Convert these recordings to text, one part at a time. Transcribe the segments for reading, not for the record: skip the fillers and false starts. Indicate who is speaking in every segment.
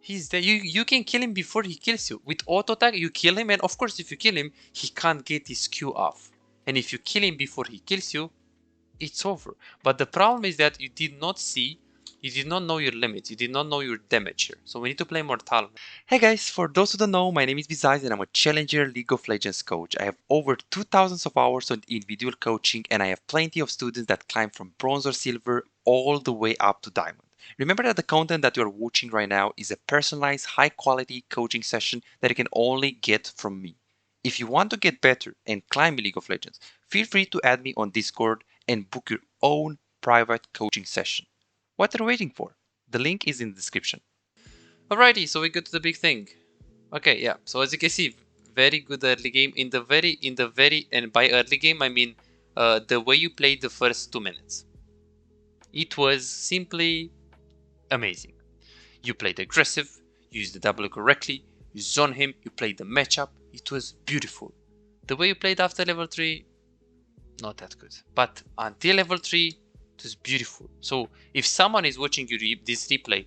Speaker 1: He's there. You can kill him before he kills you. With auto attack, you kill him, and of course, if you kill him, he can't get his Q off. And if you kill him before he kills you, it's over. But the problem is that you did not know your limits, you did not know your damage here. So we need to play more talent. Hey guys, for those who don't know, my name is Bizyze and I'm a Challenger League of Legends coach. I have over 2,000 of hours on individual coaching and I have plenty of students that climb from bronze or silver all the way up to diamond. Remember that the content that you're watching right now is a personalized, high quality coaching session that you can only get from me. If you want to get better and climb League of Legends, feel free to add me on Discord and book your own private coaching session. What are you waiting for? The link is in the description. Alrighty, so we go to the big thing. Okay, yeah. So as you can see, very good early game. In the very, and by early game I mean the way you played the first 2 minutes. It was simply amazing. You played aggressive, you used the W correctly, you zone him, you played the matchup. It was beautiful. The way you played after level 3, not that good. But until level 3, it was beautiful. So if someone is watching this replay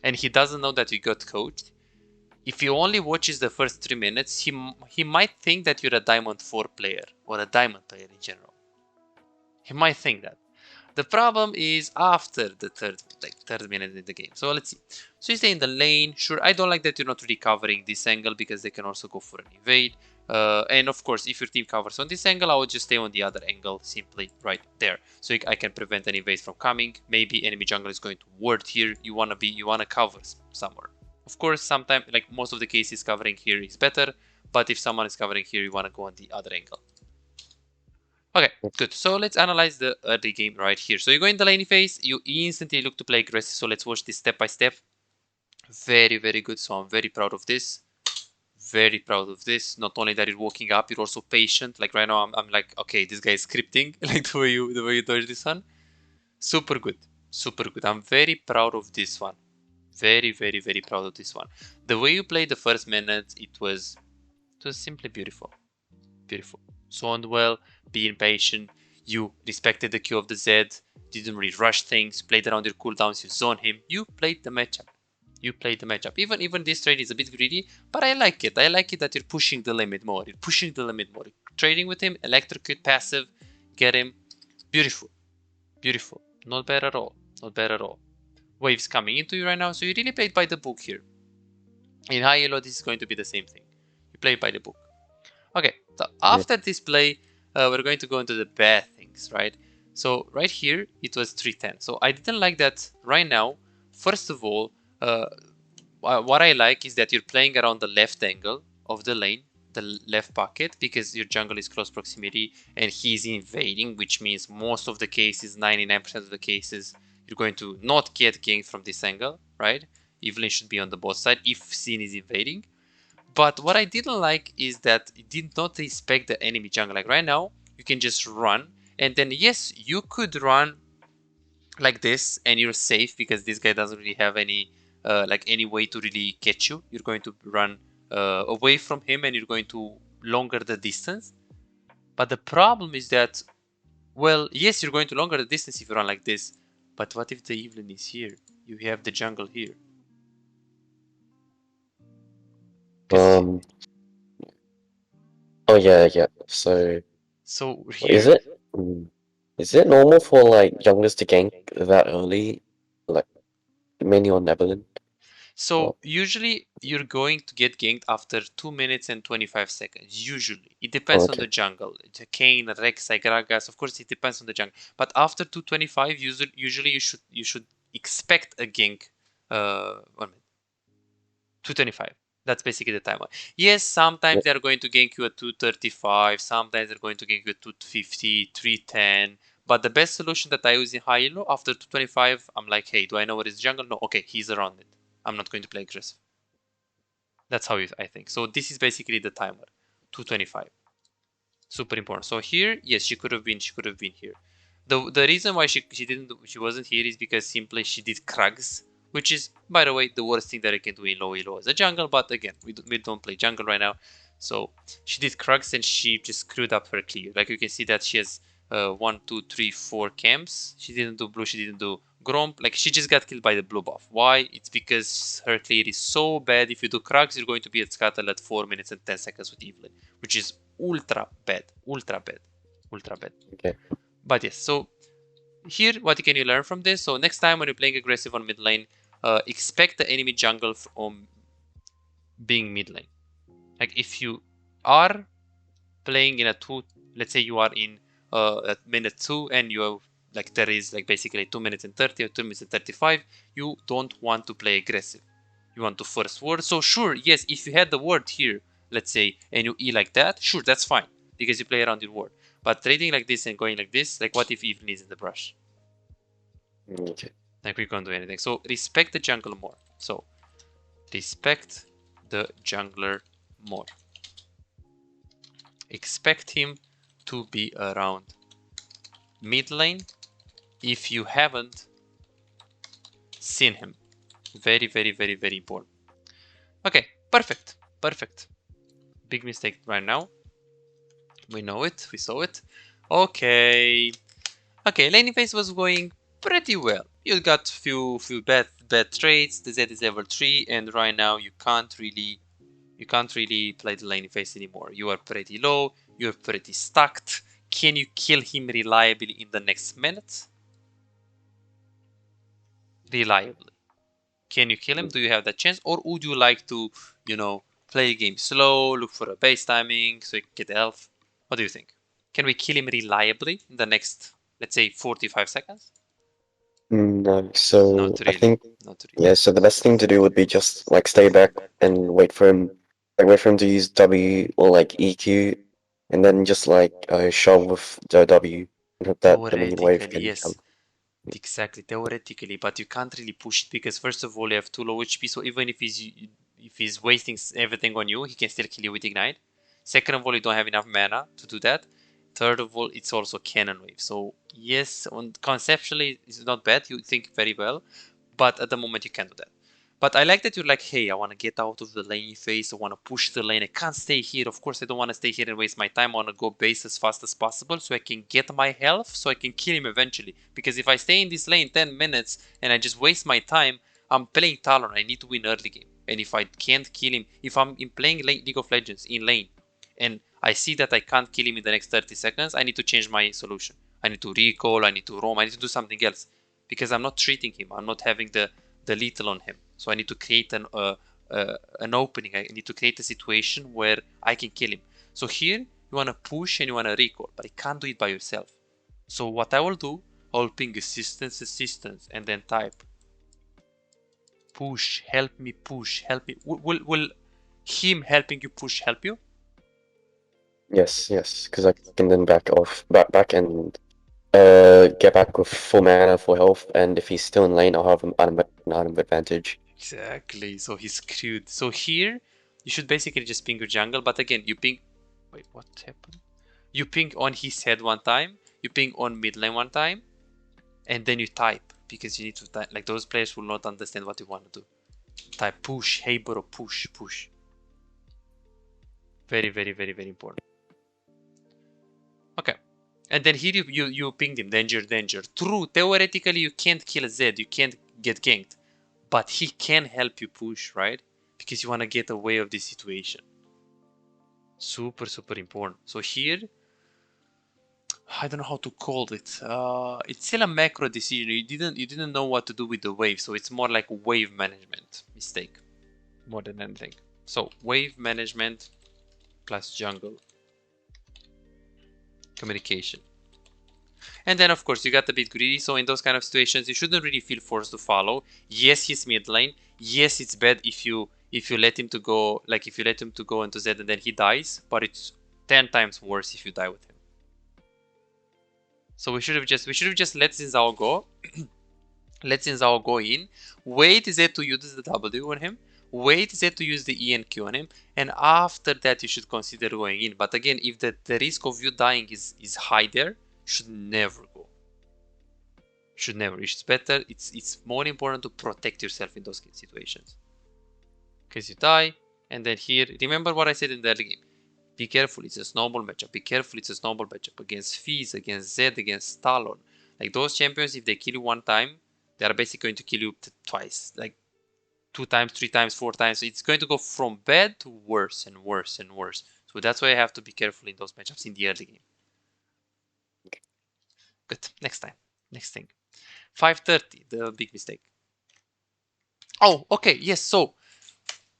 Speaker 1: and he doesn't know that you got coached, if he only watches the first 3 minutes, he might think that you're a Diamond 4 player or a Diamond player in general. He might think that. The problem is after the third minute in the game. So let's see. So you stay in the lane. Sure, I don't like that you're not really covering this angle because they can also go for an invade. And of course, if your team covers on this angle, I would just stay on the other angle, simply right there. So I can prevent an invade from coming. Maybe enemy jungle is going to ward here. You wanna cover somewhere. Of course, sometimes, like most of the cases, covering here is better. But if someone is covering here, you wanna go on the other angle. Okay, good. So let's analyze the early game right here. So you go in the laning phase, you instantly look to play aggressive. So let's watch this step by step. Very, very good. So I'm very proud of this. Very proud of this. Not only that you're walking up, you're also patient. Like right now, I'm like, okay, this guy is scripting. Like the way you dodge this one. Super good. Super good. I'm very proud of this one. Very, very, very proud of this one. The way you played the first minute, it was simply beautiful. Beautiful. Zoned well, being patient, you respected the Q of the Z, didn't really rush things, played around your cooldowns, you zone him, you played the matchup. You played the matchup. Even this trade is a bit greedy, but I like it. I like it that you're pushing the limit more. You're pushing the limit more. Trading with him, electrocute, passive, get him. Beautiful. Beautiful. Not bad at all. Not bad at all. Waves coming into you right now, so you really played by the book here. In high elo, this is going to be the same thing. You play by the book. Okay, so after this play, we're going to go into the bad things, right? So right here, it was 310. So I didn't like that right now. First of all, what I like is that you're playing around the left angle of the lane, the left pocket, because your jungle is close proximity and he's invading, which means most of the cases, 99% of the cases, you're going to not get ganked from this angle, right? Evelyn should be on the bot side if Sin is invading. But what I didn't like is that it did not respect the enemy jungle. Like right now, you can just run. And then, yes, you could run like this and you're safe because this guy doesn't really have any any way to really catch you. You're going to run away from him and you're going to longer the distance. But the problem is that, well, yes, you're going to longer the distance if you run like this. But what if the Evelyn is here? You have the jungle here.
Speaker 2: Oh yeah. So
Speaker 1: Here,
Speaker 2: is it normal for like junglers to gank that early, like mainly on Evelyn?
Speaker 1: so usually you're going to get ganked after 2 minutes and 25 seconds. Usually, it depends on the jungle. Kayn, Rek'Sai, Gragas. Of course, it depends on the jungle. But after 225, usually you should expect a gank. 225. That's basically the timer. Yes, sometimes they're going to gank you at 235. Sometimes they're going to gank you at 250, 310. But the best solution that I use in high elo, after 225, I'm like, hey, do I know what is jungle? No, okay, he's around it. I'm not going to play aggressive. That's how I think. So this is basically the timer. 225. Super important. So here, yes, she could have been here. The reason why she wasn't here is because simply she did Krugs, which is, by the way, the worst thing that I can do in low elo as a jungle. But again, we don't play jungle right now. So she did Krugs and she just screwed up her clear. Like you can see that she has 1, 2, 3, 4 camps. She didn't do blue, she didn't do Gromp. Like, she just got killed by the blue buff. Why? It's because her clear is so bad. If you do Krugs, you're going to be at Scuttle at 4 minutes and 10 seconds with Evelyn, which is ultra bad. Ultra bad. Ultra bad.
Speaker 2: Okay.
Speaker 1: But yes, so here, what can you learn from this? So next time when you're playing aggressive on mid lane, expect the enemy jungle from being mid lane. Like, if you are playing in a 2, let's say you are in at minute 2 and you have, like, there is like basically 2 minutes and 30 or 2 minutes and 35, you don't want to play aggressive. You want to first ward. So sure, yes, if you had the ward here, let's say, and you E like that, sure, that's fine, because you play around your ward. But trading like this and going like this, like, what if Evelyn is in the brush?
Speaker 2: Okay.
Speaker 1: Like, we can't do anything. So respect the jungle more. So respect the jungler more. Expect him to be around mid lane if you haven't seen him. Very, very, very, very important. Okay, perfect. Perfect. Big mistake right now. We know it. We saw it. Okay. Okay, laning phase was going pretty well. You got few bad trades. The Z is level 3, and right now you can't really play the laning phase anymore. You are pretty low. You're pretty stacked. Can you kill him reliably in the next minute? Reliably. Can you kill him? Do you have that chance? Or would you like to, you know, play a game slow, look for a base timing so you can get health? What do you think? Can we kill him reliably in the next, let's say, 45 seconds?
Speaker 2: No, so
Speaker 1: Not
Speaker 2: I
Speaker 1: really.
Speaker 2: think
Speaker 1: Not really.
Speaker 2: yeah. So the best thing to do would be just like stay back and wait for him, to use W or like EQ, and then just like shove with the W, and hope that the minion wave
Speaker 1: Theoretically,
Speaker 2: can
Speaker 1: yes.
Speaker 2: jump.
Speaker 1: Exactly, theoretically, but you can't really push it because first of all you have too low HP, so even if he's wasting everything on you, he can still kill you with Ignite. Second of all, you don't have enough mana to do that. Third of all, it's also cannon wave. So yes, conceptually it's not bad. You think very well, but at the moment you can't do that. But I like that you're like, hey, I want to get out of the lane phase. I want to push the lane. I can't stay here. Of course, I don't want to stay here and waste my time. I want to go base as fast as possible so I can get my health, so I can kill him eventually. Because if I stay in this lane 10 minutes and I just waste my time, I'm playing Talon. I need to win early game. And if I can't kill him, if I'm playing League of Legends in lane and I see that I can't kill him in the next 30 seconds, I need to change my solution. I need to recall, I need to roam, I need to do something else. Because I'm not treating him. I'm not having the lethal on him. So I need to create an opening. I need to create a situation where I can kill him. So here you want to push and you want to recall, but you can't do it by yourself. So what I will do, I'll ping assistance, and then type push, help me push, help me. Will him helping you push help you?
Speaker 2: Yes, yes, because I can then back and get back with full mana for health, and if he's still in lane, I'll have an item advantage.
Speaker 1: Exactly. So he's screwed. So here you should basically just ping your jungle, but again you ping. Wait, what happened? You ping on his head one time, you ping on mid lane one time, and then you type, because you need to type. Like, those players will not understand what you want to do. Type push, hey bro, push, push. Very, very, very, very important. Okay. And then here you pinged him, danger, danger. True, theoretically you can't kill a Zed, you can't get ganked. But he can help you push, right? Because you want to get away of this situation. Super, super important. So here, I don't know how to call it. It's still a macro decision. You didn't know what to do with the wave, so it's more like wave management mistake, more than anything. So wave management plus jungle communication, and then of course you got a bit greedy. So in those kind of situations, you shouldn't really feel forced to follow. Yes, he's mid lane. Yes, it's bad if you let him to go, like if you let him to go into Z and then he dies, but it's 10 times worse if you die with him. So we should have just let Zinzao go. Let Zinzao go in. Wait Z to use the W on him. Wait Z to use the E and Q on him. And after that you should consider going in. But again, if the risk of you dying is high there, you should never go. Should never. It's better. It's more important to protect yourself in those situations. Because you die, and then here, remember what I said in the early game. Be careful, it's a snowball matchup. Be careful, it's a snowball matchup against Fizz, against Zed, against Talon. Like those champions, if they kill you one time, they are basically going to kill you twice. Like 2 times, 3 times, 4 times. So it's going to go from bad to worse and worse and worse. So that's why I have to be careful in those matchups in the early game. Good. Next time. Next thing. 530, the big mistake. Oh, okay. Yes. So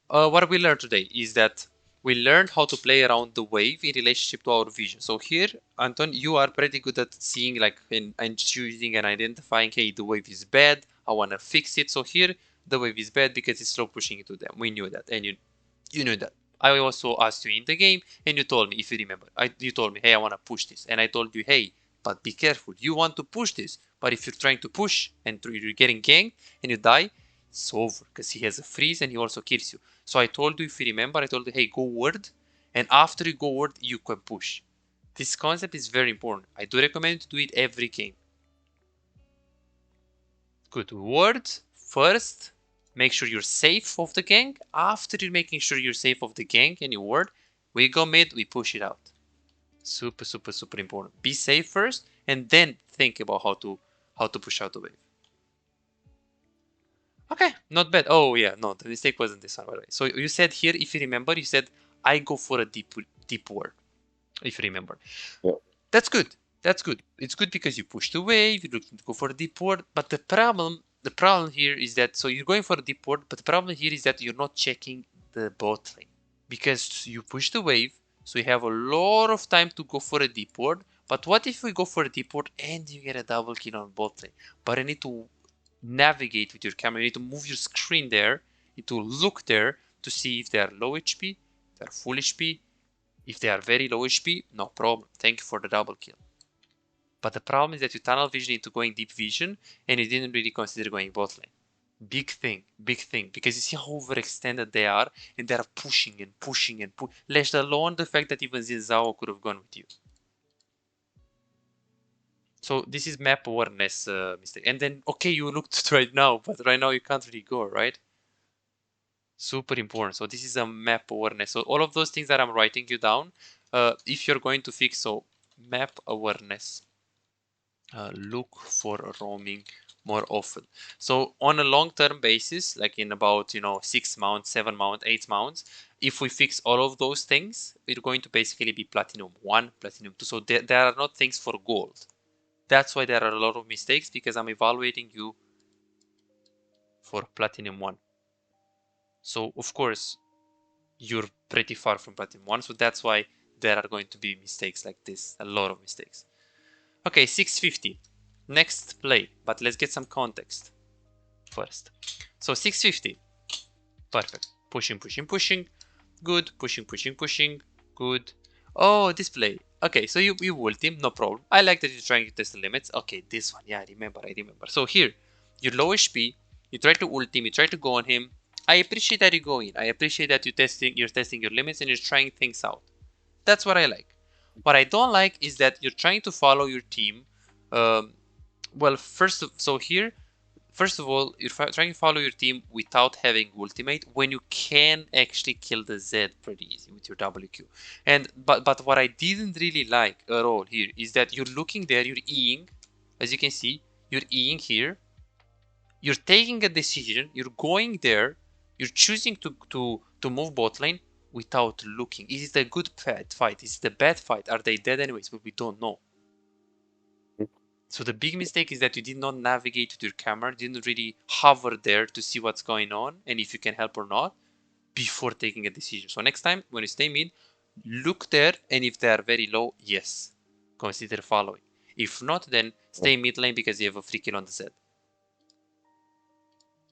Speaker 1: what we learned today is that we learned how to play around the wave in relationship to our vision. So here, Anton, you are pretty good at seeing like and choosing and identifying, hey, the wave is bad. I want to fix it. So here, the wave is bad because it's slow pushing into them. We knew that, and you knew that. I also asked you in the game, and you told me, if you remember, you told me, hey, I want to push this, and I told you, hey, but be careful. You want to push this, but if you're trying to push and you're getting ganked and you die, it's over because he has a freeze and he also kills you. So I told you, if you remember, I told you, hey, go word, and after you go word, you can push. This concept is very important. I do recommend to do it every game. Good. Word first. Make sure you're safe of the gank. After you're making sure you're safe of the gank and your word, we go mid, we push it out. Super, super, super important. Be safe first, and then think about how to push out the wave. Okay, not bad. Oh yeah, no, the mistake wasn't this one, by the way. So you said here, if you remember, you said I go for a deep word. If you remember,
Speaker 2: Yeah.
Speaker 1: that's good. That's good. It's good because you push the wave, you're looking to go for a deep word. But the problem here is that so you're going for a deep word, but the problem here is that you're not checking the bot lane because you push the wave, so you have a lot of time to go for a deep word. But what if we go for a deep word and you get a double kill on bot lane? But I need to navigate with your camera. You need to move your screen there. You need to look there to see if they are low HP, they're full HP. If they are very low HP, no problem. Thank you for the double kill. But the problem is that you tunnel vision into going deep vision and you didn't really consider going bot lane. Big thing, because you see how overextended they are and they are pushing and pushing and pushing. Let alone the fact that even Zinzao could have gone with you. So this is map awareness mistake. And then, okay, you looked right now, but right now you can't really go, right? Super important. So this is a map awareness. So all of those things that I'm writing you down, if you're going to fix, so map awareness, look for roaming more often. So on a long-term basis, like in about 6 mounts, 7 mounts, 8 mounts, if we fix all of those things, we're going to basically be Platinum 1, Platinum 2. So there are not things for gold. That's why there are a lot of mistakes, because I'm evaluating you for Platinum 1. So of course, you're pretty far from Platinum 1, so that's why there are going to be mistakes like this, a lot of mistakes. Okay, 650. Next play, but let's get some context first. So 650. Perfect. Pushing, pushing, pushing. Good. Pushing, pushing, pushing. Good. Oh, this play. Okay, so you ult him, no problem. I like that you're trying to test the limits. Okay, this one. Yeah, I remember. So here, you're low HP. You try to ult him. You try to go on him. I appreciate that you go in. I appreciate that you're testing your limits and you're trying things out. That's what I like. What I don't like is that you're trying to follow your team. Well, first of all, you're trying to follow your team without having ultimate when you can actually kill the Z pretty easy with your WQ. And but what I didn't really like at all here is that you're looking there, you're Eing, as you can see, you're Eing here, you're taking a decision, you're going there, you're choosing to move bot lane without looking. Is it a good fight? Is it a bad fight? Are they dead anyways? But we don't know. So the big mistake is that you did not navigate with your camera, didn't really hover there to see what's going on and if you can help or not before taking a decision. So next time when you stay mid, look there, and if they are very low, yes, consider following. If not, then stay mid lane because you have a free kill on the Z.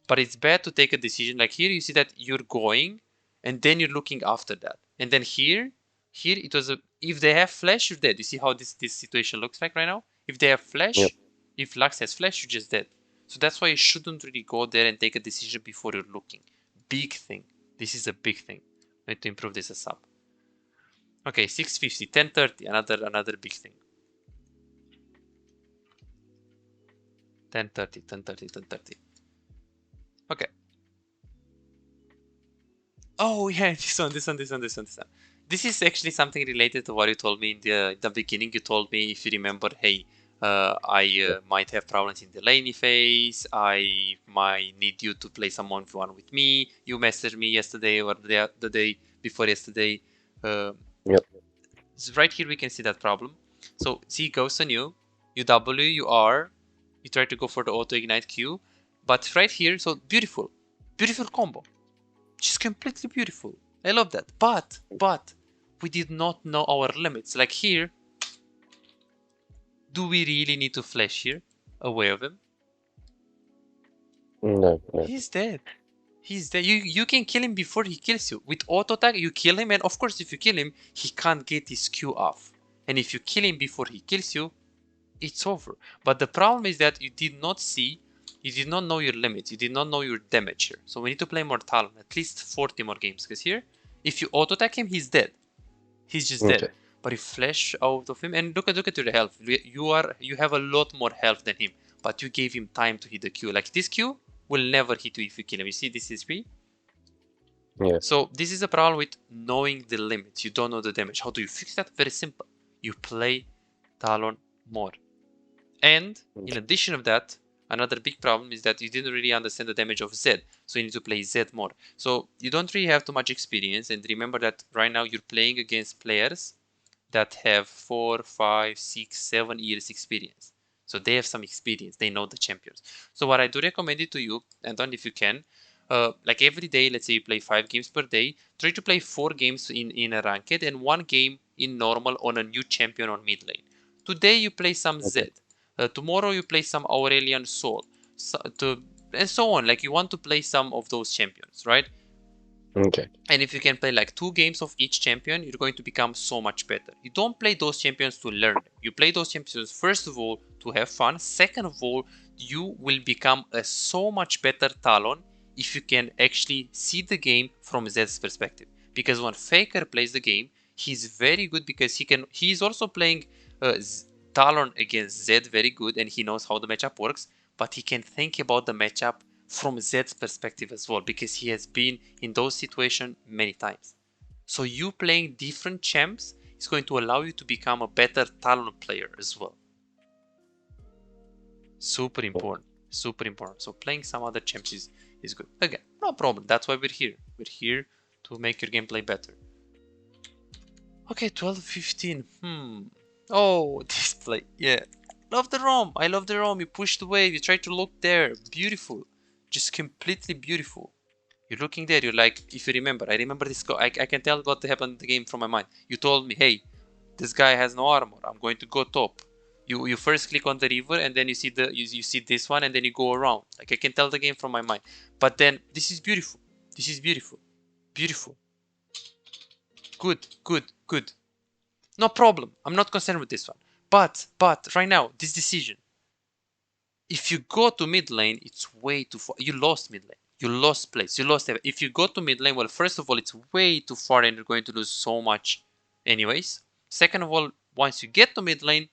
Speaker 1: But it's bad to take a decision like here. You see that you're going and then you're looking after that. And then here it was if they have flash, you're dead. You see how this situation looks like right now? If they have flash,
Speaker 2: Yep.
Speaker 1: if Lux has flash, you're just dead. So that's why you shouldn't really go there and take a decision before you're looking. Big thing. This is a big thing. I need to improve this as up. Okay, 650, 1030, another big thing. 1030. Okay. Oh yeah, this one. This is actually something related to what you told me in the beginning. You told me, if you remember, hey, I might have problems in the laney phase. I might need you to play some 1v1 with me. You messaged me yesterday or the day before yesterday.
Speaker 2: Yep.
Speaker 1: So right here we can see that problem. So see, goes on you. You W, you R. You try to go for the auto ignite Q, but right here, so beautiful, beautiful combo. She's completely beautiful. I love that. But we did not know our limits. Like here, do we really need to flash here away of him?
Speaker 2: No, no.
Speaker 1: He's dead. He's dead. You can kill him before he kills you. With auto attack, you kill him, and of course, if you kill him, he can't get his Q off. And if you kill him before he kills you, it's over. But the problem is that you did not see, you did not know your limits, you did not know your damage here. So we need to play more Talon, at least 40 more games. Because here, if you auto attack him, he's dead. He's just dead.
Speaker 2: Okay.
Speaker 1: But you flash out of him, and look at your health. You have a lot more health than him, but you gave him time to hit the Q. Like this Q will never hit you if you kill him. You see, this is me.
Speaker 2: Yeah.
Speaker 1: So this is a problem with knowing the limits. You don't know the damage. How do you fix that? Very simple. You play Talon more. And in addition of that, another big problem is that you didn't really understand the damage of Z, so you need to play Z more. So you don't really have too much experience, and remember that right now you're playing against players that have 4, 5, 6, 7 years experience. So they have some experience, they know the champions. So what I do recommend it to you, Anton, if you can, like every day, let's say you play 5 games per day, try to play 4 games in a ranked and 1 game in normal on a new champion on mid lane. Today you play some Z. Tomorrow you play some Aurelian Soul. And so on. Like you want to play some of those champions, right?
Speaker 2: Okay.
Speaker 1: And if you can play like 2 games of each champion, you're going to become so much better. You don't play those champions to learn them. You play those champions, first of all, to have fun. Second of all, you will become a so much better Talon if you can actually see the game from Zed's perspective. Because when Faker plays the game, he's very good because he's also playing Talon against Zed very good, and he knows how the matchup works, but he can think about the matchup from Zed's perspective as well, because he has been in those situations many times. So you playing different champs is going to allow you to become a better Talon player as well. Super important. Super important. So playing some other champs is good. Again, no problem. That's why we're here. We're here to make your gameplay better. Okay, 12-15. Oh, display. Yeah. Love the ROM. I love the ROM. You push the wave. You try to look there. Beautiful. Just completely beautiful. You're looking there. You're like, if you remember, I remember this. I can tell what happened in the game from my mind. You told me, hey, this guy has no armor. I'm going to go top. You first click on the river, and then you see you see this one, and then you go around. Like I can tell the game from my mind. But then this is beautiful. This is beautiful. Beautiful. Good. Good. Good. No problem. I'm not concerned with this one. But right now, this decision. If you go to mid lane, it's way too far. You lost mid lane. You lost place. You lost everything. If you go to mid lane, well, first of all, it's way too far and you're going to lose so much anyways. Second of all, once you get to mid lane,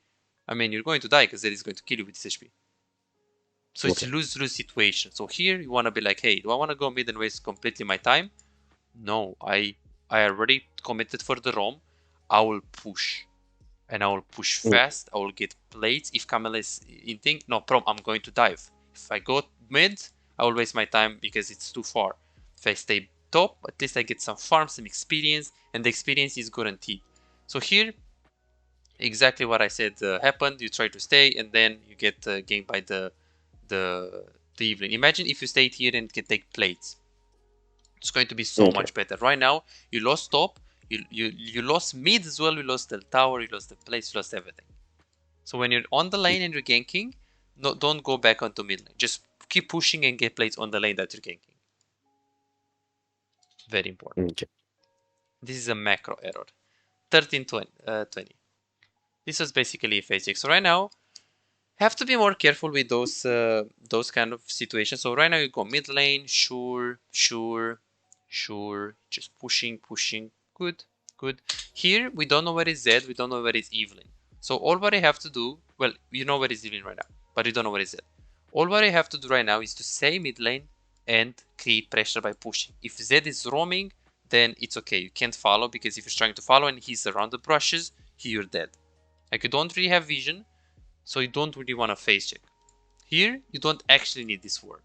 Speaker 1: I mean, you're going to die because Zed is going to kill you with this HP. So it's a lose-lose situation. So here you want to be like, hey, do I want to go mid and waste completely my time? No, I already committed for the ROM. I will push. And I will push fast. I will get plates. If Camilla is inting, no problem, I'm going to dive. If I go mid, I will waste my time because it's too far. If I stay top, at least I get some farm, some experience, and the experience is guaranteed. So here, exactly what I said happened. You try to stay, and then you get ganked by the evening. Imagine if you stayed here and can take plates. It's going to be so much better. Right now, you lost top, you lost mid as well, you lost the tower, you lost the place, you lost everything. So when you're on the lane and you're ganking, no, don't go back onto mid lane. Just keep pushing and get plates on the lane that you're ganking. Very important.
Speaker 2: Okay.
Speaker 1: This is a macro error. 13-20. This was basically a phase check. So right now, have to be more careful with those kind of situations. So right now you go mid lane, sure, just pushing, good. Here we don't know where is Zed, we don't know where is Evelyn. So all what I have to do, well, you know where is Evelyn right now, but you don't know where is Zed. All what I have to do right now is to stay mid lane and create pressure by pushing. If Zed is roaming, then it's okay. You can't follow, because if you're trying to follow and he's around the brushes, you're dead. Like, you don't really have vision, so you don't really want to face check. Here, you don't actually need this word,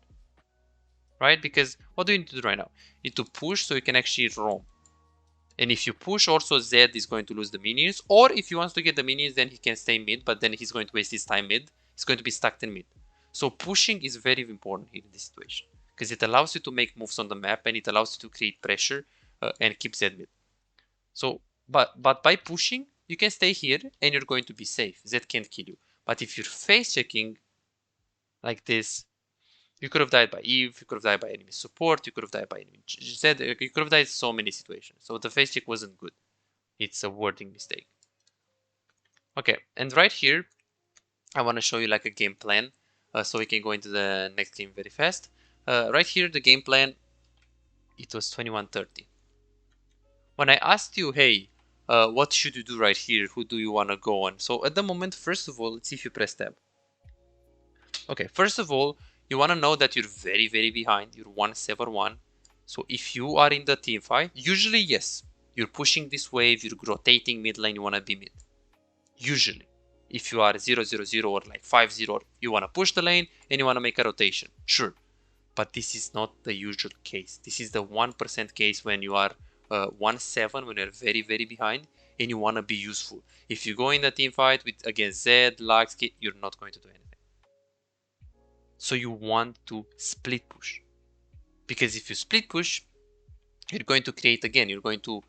Speaker 1: right? Because what do you need to do right now? You need to push so you can actually roam. And if you push, also Zed is going to lose the minions. Or if he wants to get the minions, then he can stay mid, but then he's going to waste his time mid. He's going to be stuck in mid. So pushing is very important here in this situation, because it allows you to make moves on the map, and it allows you to create pressure and keep Zed mid. So, but by pushing, you can stay here and you're going to be safe. Zed can't kill you. But if you're face checking like this, you could have died by Eve, you could have died by enemy support, you could have died by enemy Zed, you could have died in so many situations. So the face check wasn't good. It's a wording mistake. Okay, and right here, I want to show you like a game plan, so we can go into the next game very fast. Right here, the game plan, it was 21-30. When I asked you, hey, what should you do right here? Who do you want to go on? So at the moment, first of all, let's see if you press tab. Okay, first of all, you want to know that you're very, very behind. You're 1-7-1. So if you are in the team fight, usually, yes, you're pushing this wave, you're rotating mid lane, you want to be mid. Usually. If you are 0-0-0 or like 5-0, you want to push the lane and you want to make a rotation. Sure. But this is not the usual case. This is the 1% case when you are 1-7, when you're very, very behind and you want to be useful. If you go in the team fight with against Zed, Lux, you're not going to do anything. So you want to split push. Because if you split push, you're going to create again, you're going to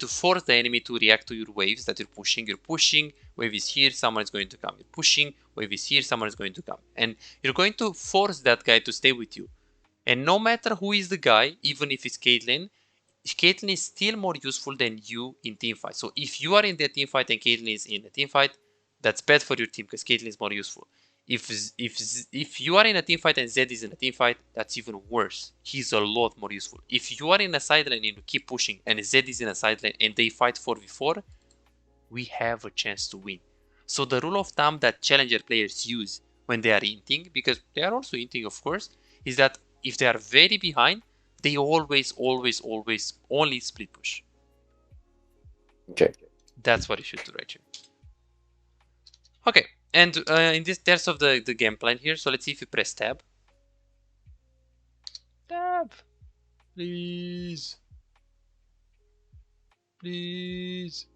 Speaker 1: force the enemy to react to your waves that you're pushing. You're pushing, wave is here, someone is going to come. You're pushing, wave is here, someone is going to come. And you're going to force that guy to stay with you. And no matter who is the guy, even if it's Caitlyn is still more useful than you in teamfight. So if you are in the teamfight and Caitlyn is in a teamfight, that's bad for your team because Caitlyn is more useful. If you are in a teamfight and Zed is in a teamfight, that's even worse. He's a lot more useful. If you are in a side lane and you keep pushing and Zed is in a side lane and they fight 4v4, we have a chance to win. So the rule of thumb that Challenger players use when they are inting, because they are also inting of course, is that if they are very behind, they always only split push.
Speaker 2: Okay.
Speaker 1: That's what you should do right here. Okay, and in this terms of the game plan here, so let's see if you press tab. Tab, please. Please.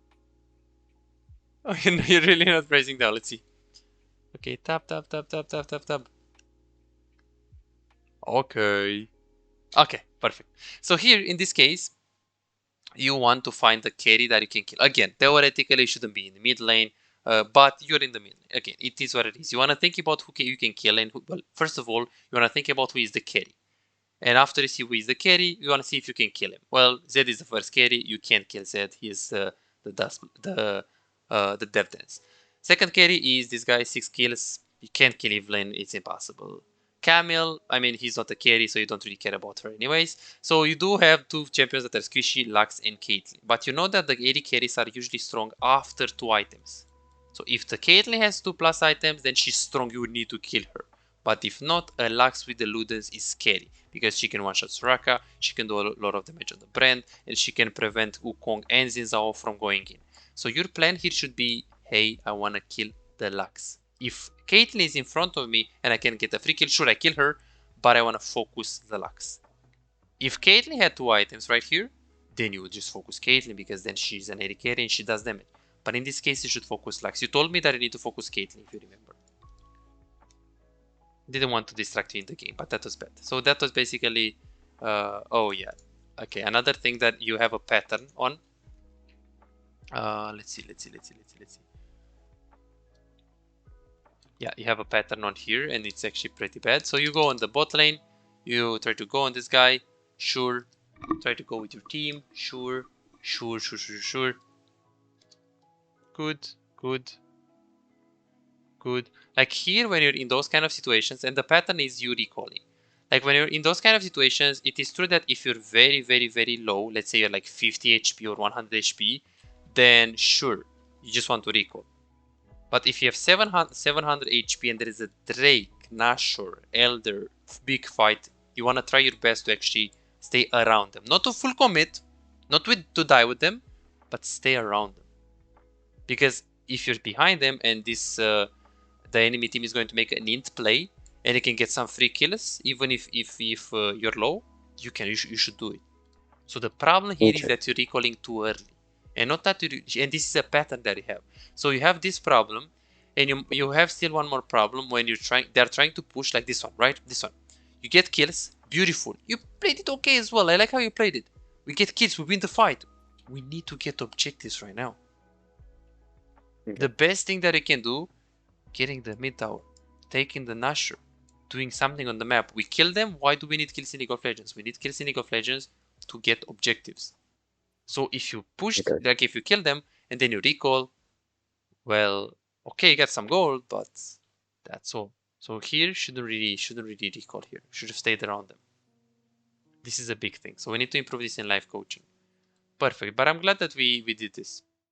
Speaker 1: Oh, you're really not pressing down. Let's see. Okay, tab. Okay. Okay, perfect. So here, in this case, you want to find the carry that you can kill. Again, theoretically, you shouldn't be in the mid lane, but you're in the mid lane. Again, it is what it is. You want to think about who you can kill, and well, first of all, you want to think about who is the carry. And after you see who is the carry, you want to see if you can kill him. Well, Zed is the first carry. You can't kill Zed. He is the death dance. Second carry is this guy, 6 kills. You can't kill Evelyn. It's impossible. Camille, I mean, he's not a carry, so you don't really care about her anyways. So you do have 2 champions that are Squishy, Lux, and Caitlyn. But you know that the AD carries are usually strong after 2 items. So if the Caitlyn has 2+ items, then she's strong. You would need to kill her. But if not, a Lux with the Ludens is scary, because she can one-shot Soraka, she can do a lot of damage on the brand, and she can prevent Wukong and Xin Zhao from going in. So your plan here should be, hey, I wanna kill the Lux. If Caitlyn is in front of me and I can get a free kill, sure, I kill her, but I wanna focus the Lux. If Caitlyn had 2 items right here, then you would just focus Caitlyn, because then she's an AD carry and she does damage. But in this case, you should focus Lux. You told me that I need to focus Caitlyn, if you remember. Didn't want to distract you in the game, but that was bad. So that was basically, oh yeah. Okay, another thing that you have a pattern on. Let's see. Yeah, you have a pattern on here and it's actually pretty bad. So you go on the bot lane, you try to go on this guy, sure. Try to go with your team, sure. Good. Like here, when you're in those kind of situations, and the pattern is you recalling. Like when you're in those kind of situations, it is true that if you're very, very, very low, let's say you're like 50 HP or 100 HP, then sure, you just want to recall. But if you have 700 HP and there is a Drake, Nashor, Elder, big fight, you want to try your best to actually Stay around them. Not to full commit, not to die with them, but stay around them. Because if you're behind them and the enemy team is going to make an int play and you can get some free kills, even if you're low, you should do it. So the problem here is that you're recalling too early, and not that and this is a pattern that you have. So you have this problem, and you have still one more problem when they're trying to push like this one, right? This one. You get kills, beautiful. You played it okay as well. I like how you played it. We get kills, we win the fight. We need to get objectives right now. The best thing that you can do, getting the mid tower, taking the Nasher, doing something on the map. We kill them. Why do we need kills in League of Legends? We need kills in League of Legends to get objectives. So if you push, like if you kill them and then you recall, well, okay, you got some gold, but that's all. So here shouldn't really recall here. Should have stayed around them. This is a big thing. So we need to improve this in live coaching. Perfect. But I'm glad that we did this.